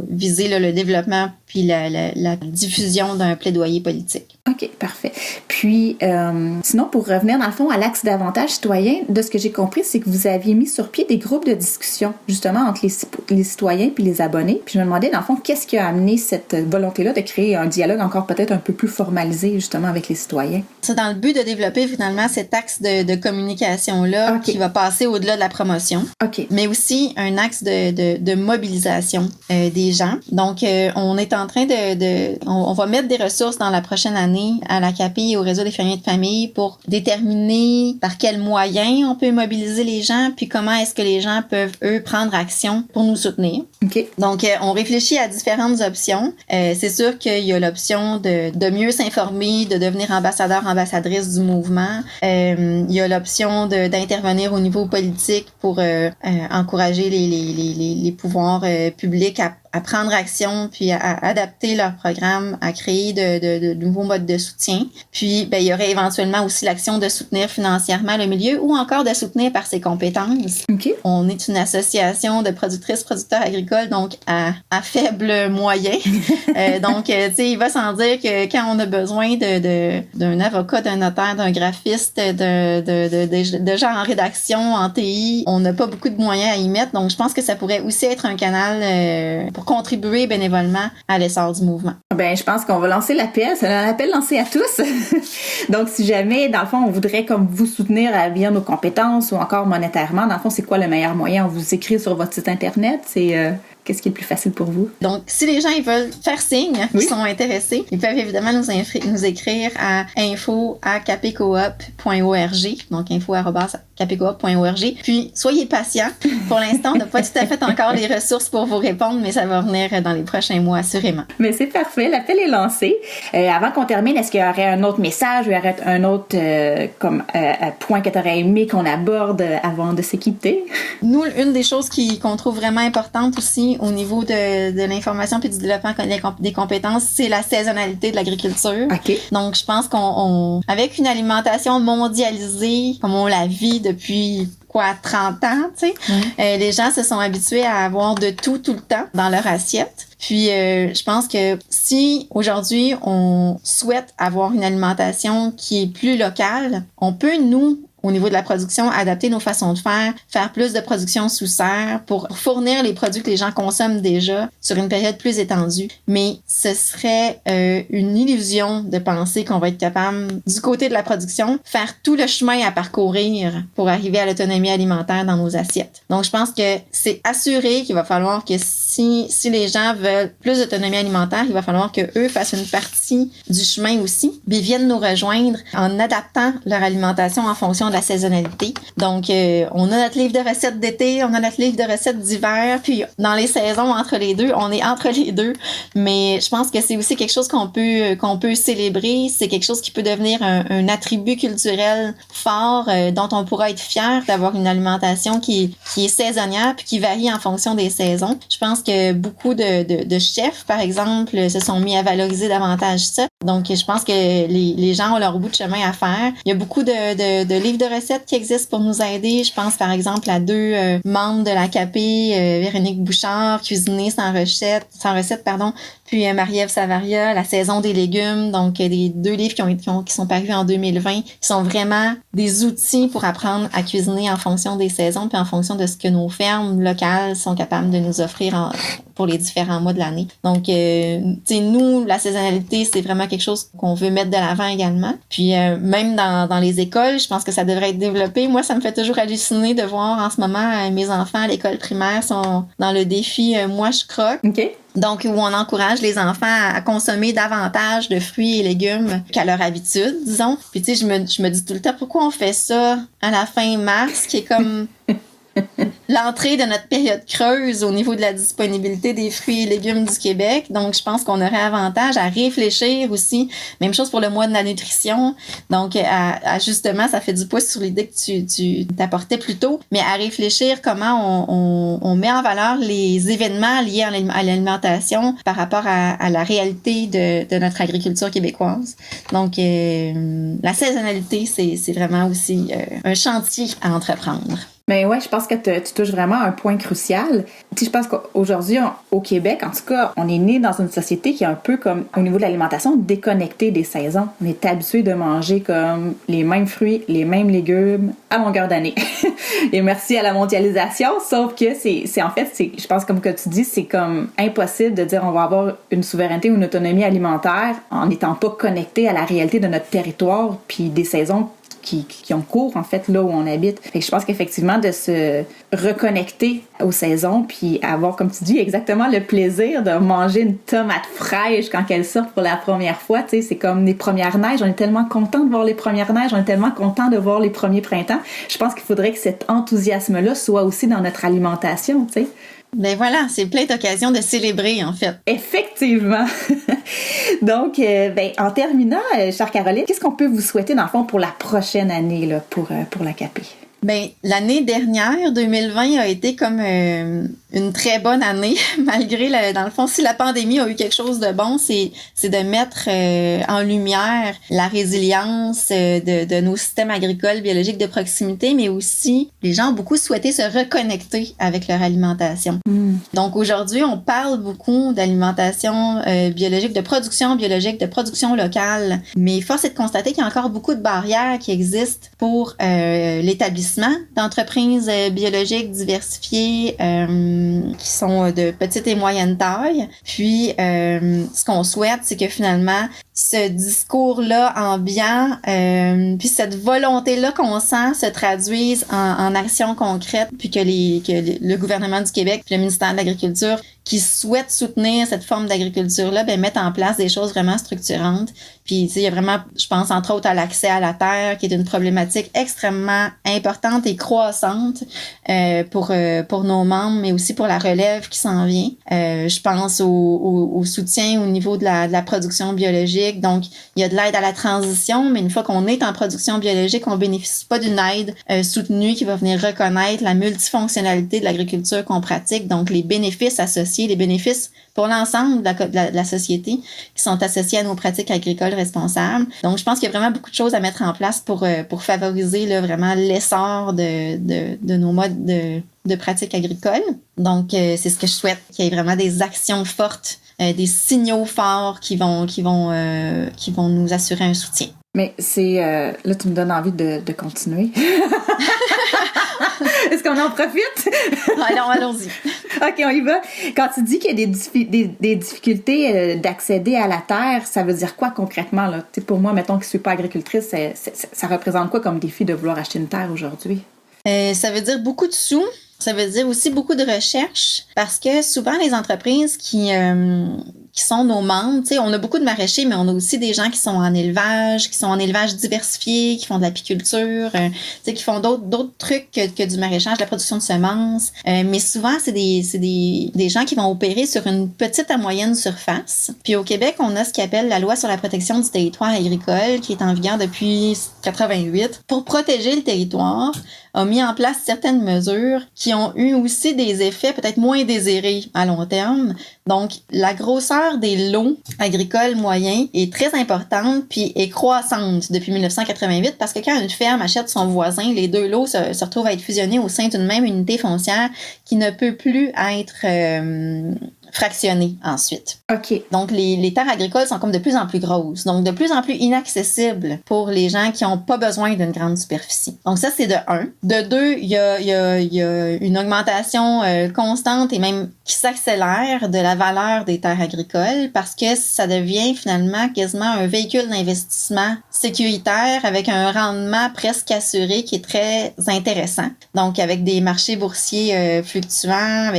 C: viser là, le développement puis la diffusion d'un plaidoyer politique.
A: OK, parfait. Puis, sinon, pour revenir dans le fond à l'axe d'avantage citoyen, de ce que j'ai compris, c'est que vous aviez mis sur pied des groupes de discussion, justement, entre les citoyens puis les abonnés. Puis je me demandais, dans le fond, qu'est-ce qui a amené cette volonté-là de créer un dialogue encore peut-être un peu plus formalisé, justement, avec les citoyens? C'est
C: dans le but de développer, finalement, cet axe de communication-là qui va passer au-delà de la promotion.
A: OK.
C: Mais aussi un axe de mobilisation des gens. Donc, on est en train on va mettre des ressources dans la prochaine année à l'ACAP et au réseau des fermiers de famille pour déterminer par quels moyens on peut mobiliser les gens, puis comment est-ce que les gens peuvent, eux, prendre action pour nous soutenir.
A: OK.
C: Donc, on réfléchit à différentes options. C'est sûr qu'il y a l'option de mieux s'informer s'informer, de devenir ambassadeur, ambassadrice du mouvement. Il y a l'option d'intervenir au niveau politique pour encourager les pouvoirs publics à prendre action, puis à adapter leur programme, à créer de nouveaux modes de soutien. Puis, il y aurait éventuellement aussi l'action de soutenir financièrement le milieu ou encore de soutenir par ses compétences.
A: Okay.
C: On est une association de producteurs agricoles, donc à faible moyen. Donc, tu sais, il va sans dire que quand on a besoin d'un avocat, d'un notaire, d'un graphiste, de gens en rédaction, en TI, on n'a pas beaucoup de moyens à y mettre. Donc, je pense que ça pourrait aussi être un canal pour contribuer bénévolement à l'essor du mouvement.
A: Ben, je pense qu'on va lancer l'appel. C'est un appel lancé à tous. Donc, si jamais, dans le fond, on voudrait comme vous soutenir via nos compétences ou encore monétairement, dans le fond, c'est quoi le meilleur moyen? On vous écrit sur votre site Internet? C'est qu'est-ce qui est le plus facile pour vous?
C: Donc, si les gens ils veulent faire signe, ils sont intéressés, ils peuvent évidemment nous écrire à info@capecoop.org, donc info@capecoop.org. Puis, soyez patients. Pour l'instant, on n'a pas tout à fait encore les ressources pour vous répondre, mais ça va venir dans les prochains mois, assurément.
A: Mais c'est parfait. L'appel est lancé. Avant qu'on termine, est-ce qu'il y aurait un autre message ou il y aurait un autre point que tu aurais aimé qu'on aborde avant de se quitter?
C: Nous, une des choses qu'on trouve vraiment importante aussi au niveau de l'information puis du développement des compétences, c'est la saisonnalité de l'agriculture.
A: Okay.
C: Donc, je pense avec une alimentation mondialisée, comme on la vit depuis 30 ans, tu sais, les gens se sont habitués à avoir de tout le temps dans leur assiette. Puis, je pense que si aujourd'hui on souhaite avoir une alimentation qui est plus locale, on peut, nous, au niveau de la production, adapter nos façons de faire plus de production sous serre pour fournir les produits que les gens consomment déjà sur une période plus étendue. Mais ce serait une illusion de penser qu'on va être capable, du côté de la production, faire tout le chemin à parcourir pour arriver à l'autonomie alimentaire dans nos assiettes. Donc, je pense que c'est assuré qu'il va falloir que si les gens veulent plus d'autonomie alimentaire, il va falloir que eux fassent une partie du chemin aussi, puis viennent nous rejoindre en adaptant leur alimentation en fonction de la saisonnalité. Donc, on a notre livre de recettes d'été, on a notre livre de recettes d'hiver, puis dans les saisons entre les deux, on est entre les deux. Mais je pense que c'est aussi quelque chose qu'on peut célébrer. C'est quelque chose qui peut devenir un attribut culturel fort dont on pourra être fier d'avoir une alimentation qui est saisonnière puis qui varie en fonction des saisons. Je pense que beaucoup de chefs, par exemple, se sont mis à valoriser davantage ça. Donc, je pense que les gens ont leur bout de chemin à faire. Il y a beaucoup de livres de recettes qui existent pour nous aider. Je pense, par exemple, à 2 membres de l'AKP, Véronique Bouchard, Cuisiner sans recette, puis Marie-Ève Savaria, La saison des légumes. Donc, des 2 livres qui sont parus en 2020, qui sont vraiment des outils pour apprendre à cuisiner en fonction des saisons puis en fonction de ce que nos fermes locales sont capables de nous offrir pour les différents mois de l'année. Donc, tu sais, nous, la saisonnalité, c'est vraiment quelque chose qu'on veut mettre de l'avant également. Puis, même dans les écoles, je pense que ça devrait être développé. Moi, ça me fait toujours halluciner de voir en ce moment mes enfants à l'école primaire sont dans le défi « Moi, je croque ».
A: OK.
C: Donc, où on encourage les enfants à consommer davantage de fruits et légumes qu'à leur habitude, disons. Puis, tu sais, je me dis tout le temps, pourquoi on fait ça à la fin mars, qui est comme l'entrée de notre période creuse au niveau de la disponibilité des fruits et légumes du Québec. Donc, je pense qu'on aurait avantage à réfléchir aussi. Même chose pour le mois de la nutrition. Donc, justement, ça fait du poids sur l'idée que tu t'apportais plus tôt, mais à réfléchir comment on met en valeur les événements liés à l'alimentation par rapport à la réalité de notre agriculture québécoise. Donc, la saisonnalité, c'est vraiment aussi un chantier à entreprendre.
A: Mais ouais, je pense que tu touches vraiment un point crucial. Tu sais, je pense qu'aujourd'hui, au Québec, en tout cas, on est né dans une société qui est un peu comme, au niveau de l'alimentation, déconnectée des saisons. On est habitué de manger comme les mêmes fruits, les mêmes légumes à longueur d'année. Et merci à la mondialisation, sauf que je pense comme que tu dis, c'est comme impossible de dire on va avoir une souveraineté ou une autonomie alimentaire en n'étant pas connecté à la réalité de notre territoire puis des saisons qui ont cours, en fait, là où on habite. Fait que je pense qu'effectivement, de se reconnecter aux saisons puis avoir, comme tu dis, exactement le plaisir de manger une tomate fraîche quand elle sort pour la première fois, tu sais, c'est comme les premières neiges. On est tellement content de voir les premières neiges, on est tellement content de voir les premiers printemps. Je pense qu'il faudrait que cet enthousiasme-là soit aussi dans notre alimentation, tu sais.
C: Ben voilà, c'est plein d'occasions de célébrer, en fait.
A: Effectivement. Donc, en terminant, chère Caroline, qu'est-ce qu'on peut vous souhaiter, dans le fond, pour la prochaine année là, pour l'AKP?
C: Ben, l'année dernière, 2020, a été comme une très bonne année, malgré, dans le fond, si la pandémie a eu quelque chose de bon, c'est de mettre en lumière la résilience de nos systèmes agricoles biologiques de proximité, mais aussi, les gens ont beaucoup souhaité se reconnecter avec leur alimentation. Donc, aujourd'hui, on parle beaucoup d'alimentation biologique, de production locale, mais force est de constater qu'il y a encore beaucoup de barrières qui existent pour l'établissement d'entreprises biologiques diversifiées qui sont de petite et moyenne taille. Puis, ce qu'on souhaite, c'est que finalement, ce discours-là ambiant, puis cette volonté-là qu'on sent se traduise en actions concrètes, puis que le gouvernement du Québec, puis le ministère de l'Agriculture, qui souhaitent soutenir cette forme d'agriculture-là, ben mettent en place des choses vraiment structurantes. Puis, tu sais, il y a vraiment, je pense, entre autres, à l'accès à la terre, qui est une problématique extrêmement importante et croissante pour nos membres, mais aussi pour la relève qui s'en vient. Je pense au soutien au niveau de la production biologique. Donc, il y a de l'aide à la transition, mais une fois qu'on est en production biologique, on bénéficie pas d'une aide soutenue qui va venir reconnaître la multifonctionnalité de l'agriculture qu'on pratique, donc les bénéfices associés, les bénéfices pour l'ensemble de la société qui sont associés à nos pratiques agricoles responsables. Donc, je pense qu'il y a vraiment beaucoup de choses à mettre en place pour favoriser là, vraiment l'essor de nos modes de pratiques agricoles. Donc, c'est ce que je souhaite, qu'il y ait vraiment des actions fortes, des signaux forts qui vont nous assurer un soutien.
A: Mais c'est... là, tu me donnes envie de continuer. Est-ce qu'on en profite?
C: Allons-y.
A: OK, on y va. Quand tu dis qu'il y a des difficultés d'accéder à la terre, ça veut dire quoi concrètement, là? Tu sais, pour moi, mettons que je suis pas agricultrice, ça représente quoi comme défi de vouloir acheter une terre aujourd'hui?
C: Ça veut dire beaucoup de sous. Ça veut dire aussi beaucoup de recherche, parce que souvent les entreprises qui sont nos membres, tu sais, on a beaucoup de maraîchers, mais on a aussi des gens qui sont en élevage diversifié, qui font de l'apiculture, tu sais, qui font d'autres trucs que du maraîchage, de la production de semences. Mais souvent, c'est des gens qui vont opérer sur une petite à moyenne surface. Puis au Québec, on a ce qu'on appelle la loi sur la protection du territoire agricole, qui est en vigueur depuis 88, pour protéger le territoire, a mis en place certaines mesures qui ont eu aussi des effets peut-être moins désirés à long terme. Donc, la grosseur des lots agricoles moyens est très importante puis est croissante depuis 1988 parce que quand une ferme achète son voisin, les deux lots se retrouvent à être fusionnés au sein d'une même unité foncière qui ne peut plus être fractionnées ensuite.
A: OK.
C: Donc, les terres agricoles sont comme de plus en plus grosses, donc de plus en plus inaccessibles pour les gens qui n'ont pas besoin d'une grande superficie. Donc, ça, c'est de 1. De 2, il y a une augmentation constante et même qui s'accélère de la valeur des terres agricoles parce que ça devient finalement quasiment un véhicule d'investissement sécuritaire avec un rendement presque assuré qui est très intéressant. Donc, avec des marchés boursiers fluctuants,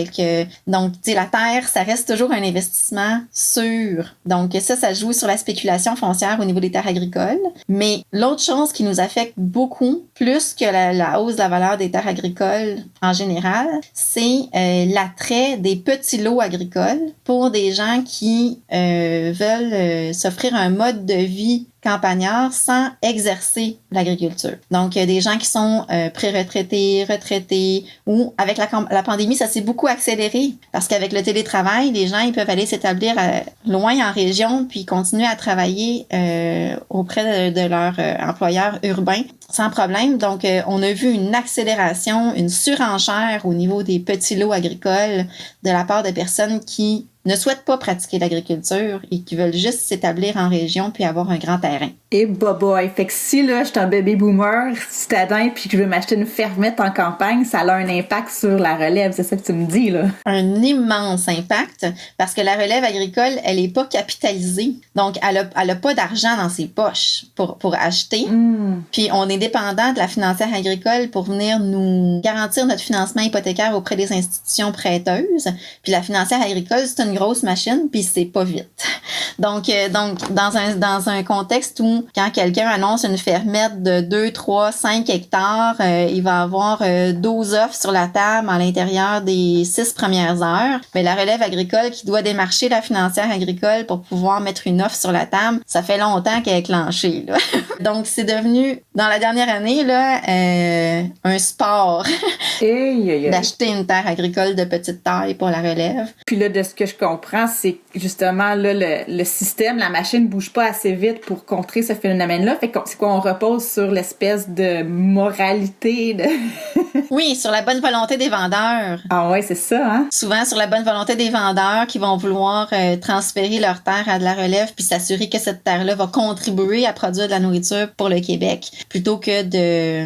C: donc, tu sais, la terre, ça reste toujours un investissement sûr. Donc, ça joue sur la spéculation foncière au niveau des terres agricoles. Mais l'autre chose qui nous affecte beaucoup, plus que la hausse de la valeur des terres agricoles en général, c'est l'attrait des petits lots agricoles pour des gens qui veulent s'offrir un mode de vie campagnards sans exercer l'agriculture. Donc, il y a des gens qui sont pré-retraités, retraités, ou avec la pandémie, ça s'est beaucoup accéléré parce qu'avec le télétravail, les gens ils peuvent aller s'établir loin en région puis continuer à travailler auprès de leur employeur urbain sans problème. Donc, on a vu une accélération, une surenchère au niveau des petits lots agricoles de la part de personnes qui ne souhaitent pas pratiquer l'agriculture et qui veulent juste s'établir en région puis avoir un grand terrain.
A: Et boboy, fait que si là, je suis un baby boomer citadin puis que je veux m'acheter une fermette en campagne, ça a un impact sur la relève, c'est ça que tu me dis, là?
C: Un immense impact parce que la relève agricole, elle est pas capitalisée. Donc, elle a pas d'argent dans ses poches pour acheter. Puis, on est dépendant de la financière agricole pour venir nous garantir notre financement hypothécaire auprès des institutions prêteuses. Puis, la financière agricole, c'est une une grosse machine, puis c'est pas vite. Donc dans un contexte où quand quelqu'un annonce une fermette de 2, 3, 5 hectares, il va avoir 12 offres sur la table à l'intérieur des 6 premières heures. Mais la relève agricole qui doit démarcher la financière agricole pour pouvoir mettre une offre sur la table, ça fait longtemps qu'elle est clenchée, là. Donc c'est devenu dans la dernière année là un sport d'acheter une terre agricole de petite taille pour la relève.
A: Puis là, de ce que je comprends, c'est justement là le système, la machine bouge pas assez vite pour contrer ce phénomène-là. Fait que c'est quoi, on repose sur l'espèce de moralité de...
C: Oui, sur la bonne volonté des vendeurs.
A: Ah ouais, c'est ça, hein?
C: Souvent sur la bonne volonté des vendeurs qui vont vouloir transférer leur terre à de la relève puis s'assurer que cette terre-là va contribuer à produire de la nourriture pour le Québec plutôt que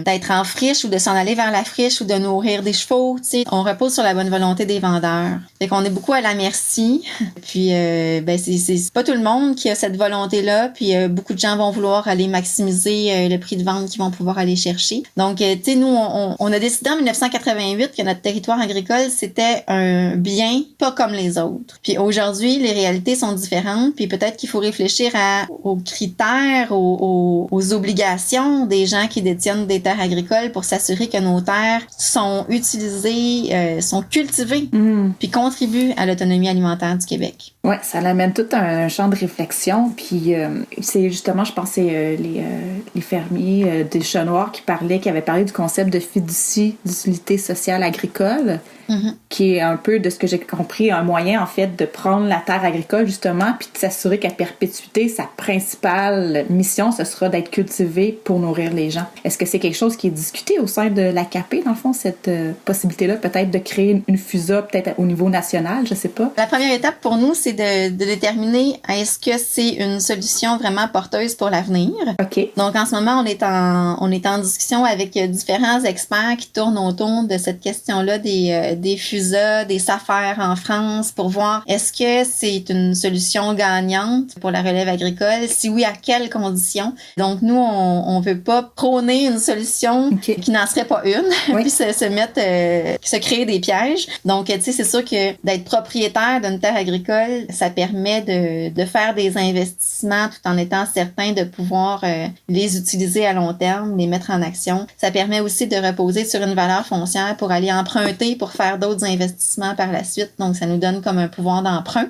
C: d'être en friche ou de s'en aller vers la friche ou de nourrir des chevaux, tu sais. On repose sur la bonne volonté des vendeurs. Fait qu'on est beaucoup à la merci. Puis c'est pas tout le monde qui a cette volonté-là, puis beaucoup de gens vont vouloir aller maximiser le prix de vente qu'ils vont pouvoir aller chercher. Donc tu sais, nous on a décidé en 1988 que notre territoire agricole c'était un bien pas comme les autres. Puis aujourd'hui, les réalités sont différentes, puis peut-être qu'il faut réfléchir aux critères, aux obligations des gens qui détiennent des terres agricoles pour s'assurer que nos terres sont utilisées, sont cultivées, puis contribuent à l'autonomie alimentaire du Québec.
A: Ouais, ça l'amène tout un champ de réflexion. Puis c'est justement, je pense, c'est les fermiers des Chats-Noirs qui avaient parlé du concept de fiducie d'utilité sociale agricole, qui est un peu, de ce que j'ai compris, un moyen, en fait, de prendre la terre agricole, justement, puis de s'assurer qu'à perpétuité, sa principale mission, ce sera d'être cultivée pour nourrir les gens. Est-ce que c'est quelque chose qui est discuté au sein de l'AQAP, dans le fond, cette possibilité-là, peut-être de créer une FUSA, peut-être au niveau national, je sais pas?
C: La première étape pour nous, c'est de déterminer est-ce que c'est une solution vraiment porteuse pour l'avenir.
A: OK.
C: Donc, en ce moment, on est en discussion avec différents experts qui tournent autour de cette question-là des FUSA, des SAFER en France pour voir est-ce que c'est une solution gagnante pour la relève agricole? Si oui, à quelles conditions? Donc, nous, on veut pas prôner une solution qui n'en serait pas une, puis se créer des pièges. Donc, tu sais, c'est sûr que d'être propriétaire d'une terre agricole, ça permet de faire des investissements tout en étant certain de pouvoir les utiliser à long terme, les mettre en action. Ça permet aussi de reposer sur une valeur foncière pour aller emprunter pour faire d'autres investissements par la suite. Donc, ça nous donne comme un pouvoir d'emprunt.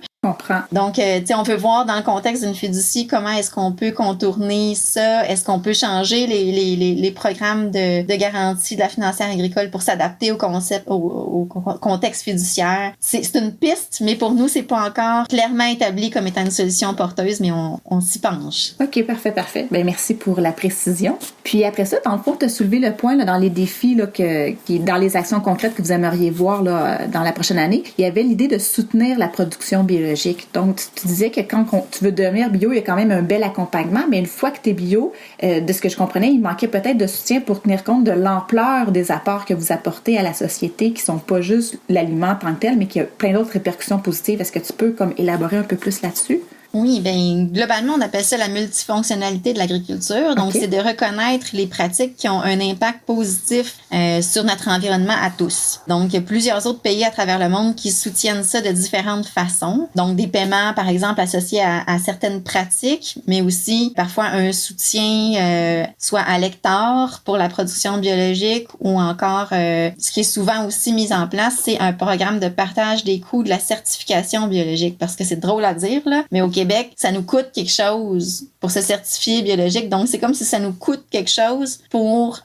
C: Donc, tu sais, on peut voir dans le contexte d'une fiducie comment est-ce qu'on peut contourner ça, est-ce qu'on peut changer les programmes de garantie de la financière agricole pour s'adapter au concept, au contexte fiduciaire. C'est une piste, mais pour nous, c'est pas encore clairement établi comme étant une solution porteuse, mais on s'y penche.
A: OK, parfait. Ben merci pour la précision. Puis après ça, dans le fond, tu as soulevé le point là, dans les défis, là, dans les actions concrètes que vous aimeriez voir là, dans la prochaine année, il y avait l'idée de soutenir la production biologique. Donc, tu disais que quand tu veux devenir bio, il y a quand même un bel accompagnement, mais une fois que tu es bio, de ce que je comprenais, il manquait peut-être de soutien pour tenir compte de l'ampleur des apports que vous apportez à la société, qui sont pas juste l'aliment en tant que tel, mais qui a plein d'autres répercussions positives. Est-ce que tu peux comme élaborer un peu plus là-dessus?
C: Oui, ben globalement, on appelle ça la multifonctionnalité de l'agriculture. Donc, c'est de reconnaître les pratiques qui ont un impact positif sur notre environnement à tous. Donc, il y a plusieurs autres pays à travers le monde qui soutiennent ça de différentes façons. Donc, des paiements, par exemple, associés à certaines pratiques, mais aussi parfois un soutien soit à l'hectare pour la production biologique ou encore, ce qui est souvent aussi mis en place, c'est un programme de partage des coûts de la certification biologique. Parce que c'est drôle à dire, là, mais au Québec, ça nous coûte quelque chose pour se certifier biologique. Donc, c'est comme si ça nous coûte quelque chose pour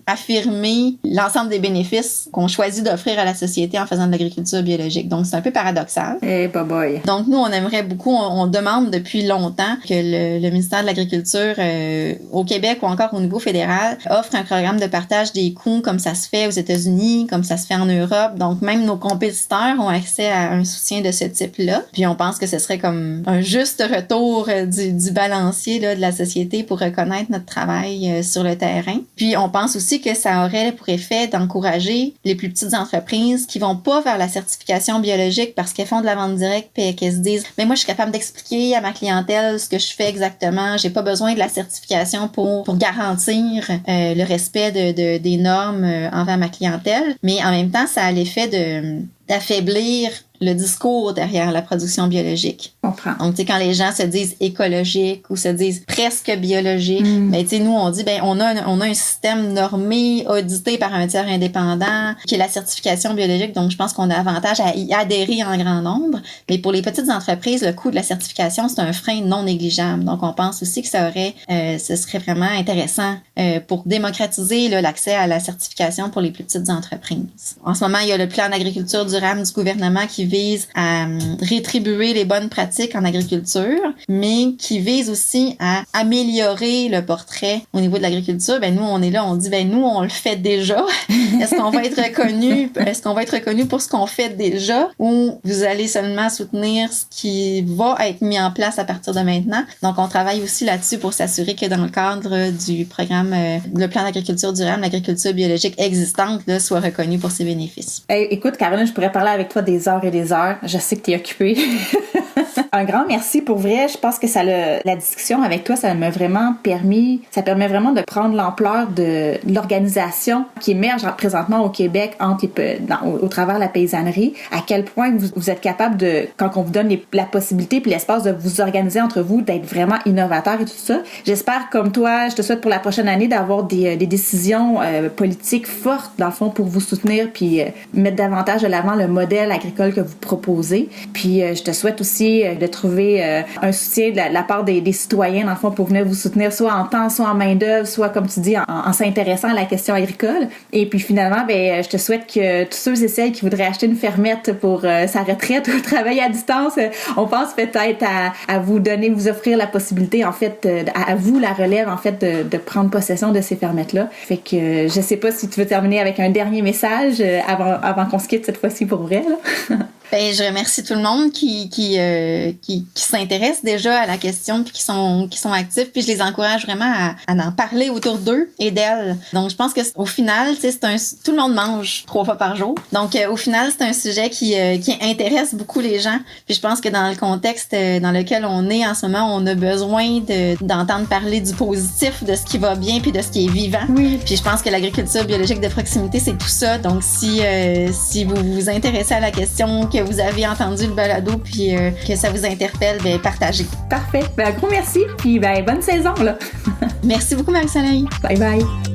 C: affirmer l'ensemble des bénéfices qu'on choisit d'offrir à la société en faisant de l'agriculture biologique. Donc, c'est un peu paradoxal.
A: Eh, boy.
C: Donc, nous, on aimerait beaucoup, on demande depuis longtemps que le ministère de l'Agriculture au Québec ou encore au niveau fédéral offre un programme de partage des coûts comme ça se fait aux États-Unis, comme ça se fait en Europe. Donc, même nos compétiteurs ont accès à un soutien de ce type-là. Puis, on pense que ce serait comme un juste retour du balancier là, de la société pour reconnaître notre travail sur le terrain. Puis, on pense aussi que ça aurait pour effet d'encourager les plus petites entreprises qui vont pas vers la certification biologique parce qu'elles font de la vente directe puis qu'elles se disent « Mais moi, je suis capable d'expliquer à ma clientèle ce que je fais exactement. J'ai pas besoin de la certification pour garantir le respect des normes envers ma clientèle. » Mais en même temps, ça a l'effet d'affaiblir le discours derrière la production biologique.
A: Je comprends.
C: Donc, tu sais, quand les gens se disent écologique ou se disent presque biologique, ben, tu sais, nous, on dit, ben, on a un système normé, audité par un tiers indépendant, qui est la certification biologique. Donc, je pense qu'on a avantage à y adhérer en grand nombre. Mais pour les petites entreprises, le coût de la certification, c'est un frein non négligeable. Donc, on pense aussi que ce serait vraiment intéressant pour démocratiser là, l'accès à la certification pour les plus petites entreprises. En ce moment, il y a le plan d'agriculture durable du gouvernement qui vise à rétribuer les bonnes pratiques en agriculture, mais qui vise aussi à améliorer le portrait au niveau de l'agriculture. Ben nous, on est là, on dit, ben nous, on le fait déjà. Est-ce qu'on va être reconnu? Est-ce qu'on va être reconnu pour ce qu'on fait déjà ou vous allez seulement soutenir ce qui va être mis en place à partir de maintenant? Donc, on travaille aussi là-dessus pour s'assurer que dans le cadre du programme, le plan d'agriculture durable, l'agriculture biologique existante là, soit reconnue pour ses bénéfices.
A: Hey, écoute, Caroline, je pourrais parler avec toi des heures et des heures. Je sais que tu es occupée. Un grand merci pour vrai. Je pense que la discussion avec toi, ça permet vraiment de prendre l'ampleur de l'organisation qui émerge présentement au Québec au travers de la paysannerie. À quel point vous êtes capable de, quand on vous donne la possibilité puis l'espace de vous organiser entre vous, d'être vraiment innovateur et tout ça. J'espère, comme toi, je te souhaite pour la prochaine année d'avoir des décisions politiques fortes, dans le fond, pour vous soutenir puis mettre davantage de l'avant le modèle agricole que vous proposez. Puis je te souhaite aussi de trouver un soutien de la part des citoyens, dans le fond, pour venir vous soutenir soit en temps, soit en main-d'œuvre, soit, comme tu dis, en s'intéressant à la question agricole. Et puis finalement, ben, je te souhaite que tous ceux et celles qui voudraient acheter une fermette pour sa retraite ou travailler à distance, on pense peut-être à vous offrir la possibilité, en fait, à vous, la relève, en fait, de prendre possession de ces fermettes-là. Fait que je sais pas si tu veux terminer avec un dernier message avant qu'on se quitte cette fois-ci pour vrai, là.
C: Ben, je remercie tout le monde qui s'intéresse déjà à la question puis qui sont actifs, puis je les encourage vraiment à en parler autour d'eux et d'elles. Donc je pense que au final, tu sais, tout le monde mange 3 fois par jour. Donc au final, c'est un sujet qui intéresse beaucoup les gens. Puis je pense que dans le contexte dans lequel on est en ce moment, on a besoin d'entendre parler du positif, de ce qui va bien puis de ce qui est vivant.
A: Oui.
C: Puis je pense que l'agriculture biologique de proximité, c'est tout ça. Donc si vous vous intéressez à la question, que vous avez entendu le balado puis que ça vous interpelle, ben partagez.
A: Parfait. Ben, un gros merci puis ben bonne saison là.
C: Merci beaucoup Marie-Soleil.
A: Bye bye.